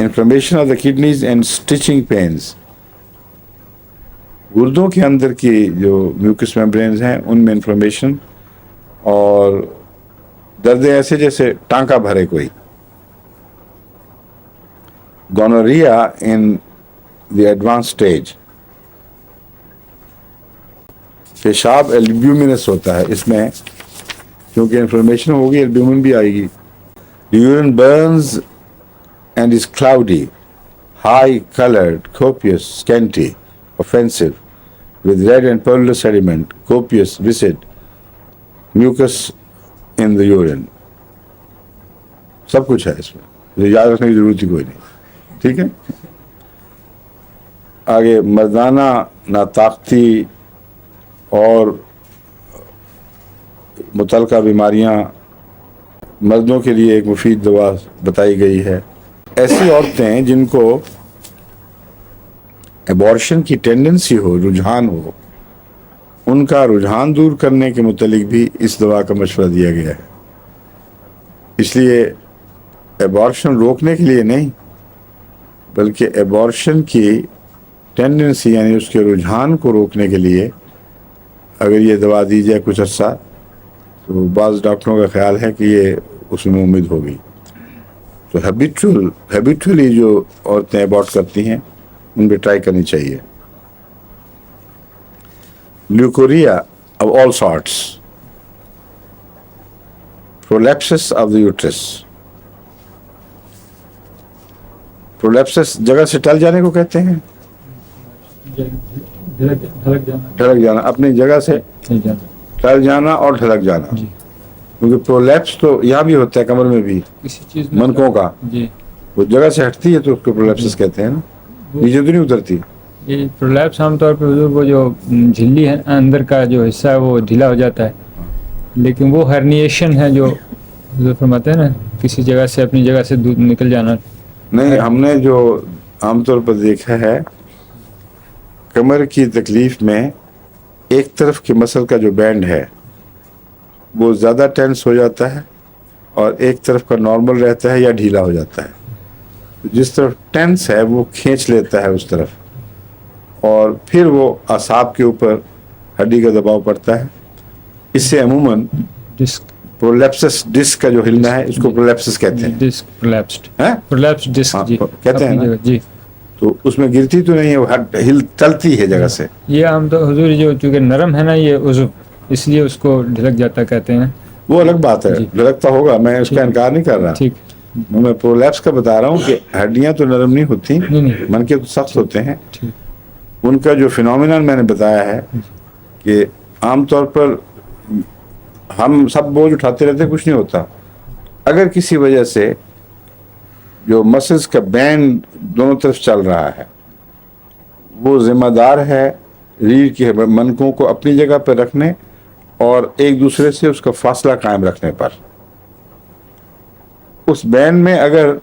Inflammation of the kidneys and stitching pains. گردوں کے اندر کی جو میوکس میمبرینز ہیں ان میں انفلمیشن اور درد ایسے جیسے ٹانکا بھرے کوئی. گونوریا ان دی ایڈوانس اسٹیج. پیشاب البیومینس ہوتا ہے اس میں کیونکہ انفلمیشن ہوگی البیومن بھی آئے گی. Urine burns and is cloudy, high coloured, copious, scanty, offensive, with red and pearl sediment, copious, viscid, mucus in the urine. سب کچھ ہے اس میں, یاد رکھنے کی ضرورت ہی کوئی نہیں. ٹھیک ہے. آگے مردانہ ناطاقتی اور متعلقہ بیماریاں. مردوں کے لیے ایک مفید دوا بتائی گئی ہے. ایسی عورتیں جن کو ایبارشن کی ٹینڈنسی ہو, رجحان ہو, ان کا رجحان دور کرنے کے متعلق بھی اس دوا کا مشورہ دیا گیا ہے. اس لیے ایبارشن روکنے کے لیے نہیں بلکہ ایبارشن کی ٹینڈنسی یعنی اس کے رجحان کو روکنے کے لیے اگر یہ دوا دی جائے کچھ عرصہ تو بعض ڈاکٹروں کا خیال ہے کہ یہ اس میں امید ہوگی. تو ہیبیچولی جو عورتیں ابارٹ کرتی ہیں ان پہ ٹرائی کرنی چاہیے. Leucorrhoea of all sorts, prolapsus of the uterus. Prolapsus جگہ سے ٹل جانے کو کہتے ہیں, ڈھلک جانا, اپنی جگہ سے ٹل جانا اور ڈھلک جانا. کیونکہ پرولیپس تو یہاں بھی ہوتا ہے, کمر میں بھی, منکوں کا, وہ جگہ سے ہٹتی ہے تو اس کو پرولیپسس کہتے ہیں نا, نیچے تو نہیں اترتی. یہ پرولیپس عام طور پہ وہ جو جھلی ہے اندر کا جو حصہ ہے وہ ڈھیلا ہو جاتا ہے, لیکن وہ ہرنیشن ہے جو حضور فرماتے ہیں نا کسی جگہ سے اپنی جگہ سے دودھ نکل جانا. نہیں, ہم نے جو عام طور پر دیکھا ہے کمر کی تکلیف میں ایک طرف کے مسل کا جو بینڈ ہے وہ زیادہ ٹینس ہو جاتا ہے اور ایک طرف کا نارمل رہتا ہے یا ڈھیلا ہو جاتا ہے. جس طرف ٹینس ہے وہ کھینچ لیتا ہے اس طرف اور پھر وہ اعصاب کے اوپر ہڈی کا دباؤ پڑتا ہے. اس سے عموماً پرولیپسس ڈسک کا جو ہلنا ہے اس کو پرولیپسس کہتے ہیں. ڈسک پرولیپس ڈسک کہتے ہیں نا. جی, تو اس میں گرتی تو نہیں ہے, وہ ہل چلتی ہے جگہ سے. یہ ہم تو حضور جو چونکہ نرم ہے نا یہ عضو, اس لیے اس کو ڈھلک جاتا کہتے ہیں. وہ الگ بات ہے, ڈھلکتا ہوگا, میں اس کا انکار نہیں کر رہا. ٹھیک, میں پرولیپس کا بتا رہا ہوں کہ ہڈیاں تو نرم نہیں ہوتی, منکے تو سخت ہوتے ہیں. ان کا جو فینومینن میں نے بتایا ہے کہ عام طور پر ہم سب بوجھ اٹھاتے رہتے کچھ نہیں ہوتا. اگر کسی وجہ سے جو مسلس کا بینڈ دونوں طرف چل رہا ہے وہ ذمہ دار ہے ریڑھ کے منکوں کو اپنی جگہ پہ رکھنے اور ایک دوسرے سے اس کا فاصلہ قائم رکھنے پر. اس بینڈ میں اگر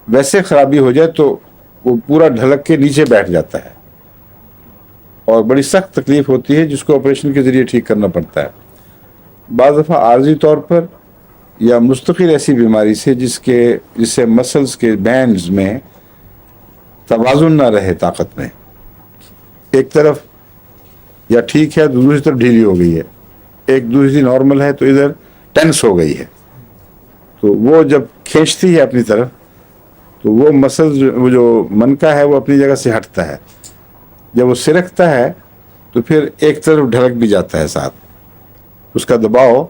ویسے خرابی ہو جائے تو وہ پورا ڈھلک کے نیچے بیٹھ جاتا ہے اور بڑی سخت تکلیف ہوتی ہے جس کو آپریشن کے ذریعے ٹھیک کرنا پڑتا ہے. بعض دفعہ عارضی طور پر یا مستقل ایسی بیماری سے جس سے مسلز کے بینڈز میں توازن نہ رہے طاقت میں, ایک طرف یا ٹھیک ہے تو دوسری طرف ڈھیلی ہو گئی ہے, ایک دوسری نارمل ہے تو ادھر ٹینس ہو گئی ہے, تو وہ جب کھینچتی ہے اپنی طرف تو وہ مسل وہ جو منکا ہے وہ اپنی جگہ سے ہٹتا ہے. جب وہ سرکتا ہے تو پھر ایک طرف ڈھلک بھی جاتا ہے ساتھ, اس کا دباؤ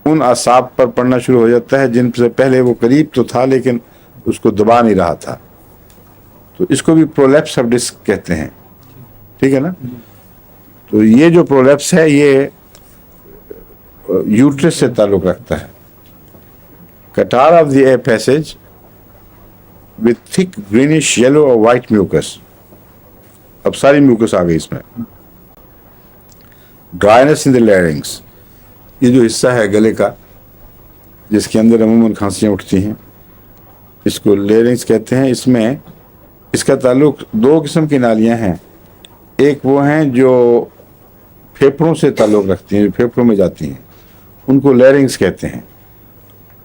ان اعصاب پر پڑنا شروع ہو جاتا ہے جن سے پہلے وہ قریب تو تھا لیکن اس کو دبا نہیں رہا تھا. تو اس کو بھی پرولیپس آف ڈسک کہتے ہیں. ٹھیک ہے نا. تو یہ جو پرولیپس ہے یہ یوٹرس سے تعلق رکھتا ہے. Catarrh of the air passage with thick greenish yellow or white mucus. اب ساری میوکس آ گئی اس میں. ڈرائنس ان دی لیرنگس, یہ جو حصہ ہے گلے کا جس کے اندر عموماً کھانسیاں اٹھتی ہیں اس کو لیرنگس کہتے ہیں. اس میں اس کا تعلق دو قسم کی نالیاں ہیں. ایک وہ ہیں جو پھیپھڑوں سے تعلق رکھتی ہیں, جو پھیپھڑوں میں جاتی ہیں, ان کو لیرنگس کہتے ہیں.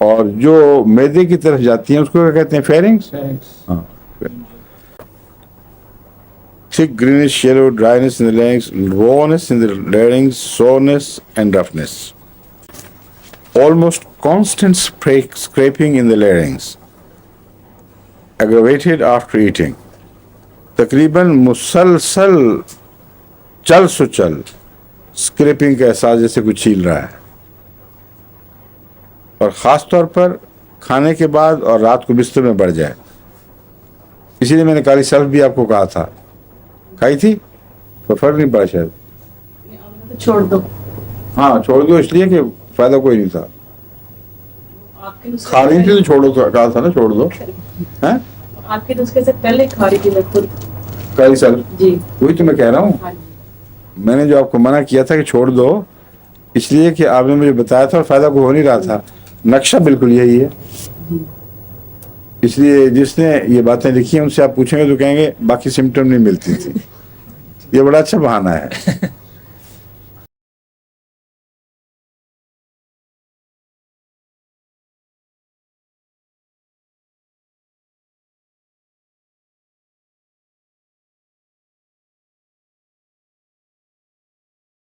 اور جو میدے کی طرف جاتی ہیں اس کو کیا کہتے ہیں؟ فیرنگس. ہاں. Thick greenish yellow, dryness in the larynx, rawness in the larynx, soreness and roughness. Almost constant scraping in the larynx. Aggravated after eating. تقریباً مسلسل چل سچل اسکریپنگ کا احساس جیسے کوئی چھیل رہا ہے، اور خاص طور پر کھانے کے بعد اور رات کو بستر میں بڑھ جائے. اسی لیے میں نے کالی سلف بھی آپ کو کہا تھا، کھائی تھی تو فرق نہیں پڑا شاید. چھوڑ دو. ہاں چھوڑ دو، اس لیے کہ فائدہ کوئی نہیں تھا. کھا رہی تھی تو چھوڑو، تو کہا تھا نا چھوڑ دو. ہیں آپ کے نسخے سے پہلے کھا رہی تھی میں خود. کالی سلف جی وہی تو میں کہہ رہا ہوں. ہاں جی. میں نے جو آپ کو منع کیا تھا کہ چھوڑ دو، اس لیے کہ آپ نے مجھے بتایا تھا اور فائدہ کوئی ہو نہیں رہا تھا. نقشہ بالکل یہی ہے. اس لیے جس نے یہ باتیں لکھی ہیں ان سے آپ پوچھیں گے تو کہیں گے باقی سمٹم نہیں ملتی تھی. یہ بڑا اچھا بہانہ ہے.